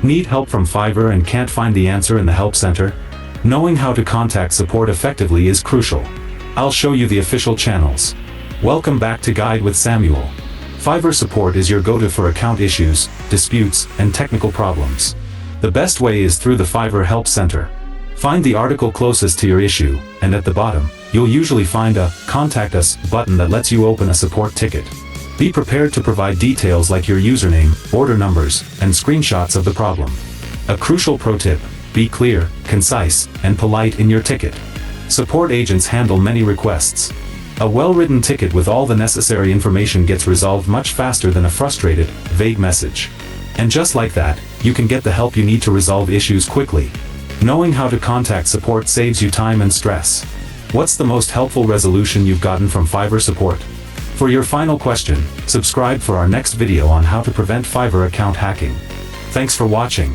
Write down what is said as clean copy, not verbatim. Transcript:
Need help from Fiverr and can't find the answer in the help center? Knowing how to contact support effectively is crucial. I'll show you the official channels. Welcome back to Guide with Samuel. Fiverr Support is your go-to for account issues, disputes, and technical problems. The best way is through the Fiverr Help Center. Find the article closest to your issue, and at the bottom, you'll usually find a Contact Us button that lets you open a support ticket. Be prepared to provide details like your username, order numbers, and screenshots of the problem. A crucial pro tip: be clear, concise, and polite in your ticket. Support agents handle many requests. A well-written ticket with all the necessary information gets resolved much faster than a frustrated, vague message. And just like that, you can get the help you need to resolve issues quickly. Knowing how to contact support saves you time and stress. What's the most helpful resolution you've gotten from Fiverr Support? For your final question, subscribe for our next video on how to prevent Fiverr account hacking. Thanks for watching.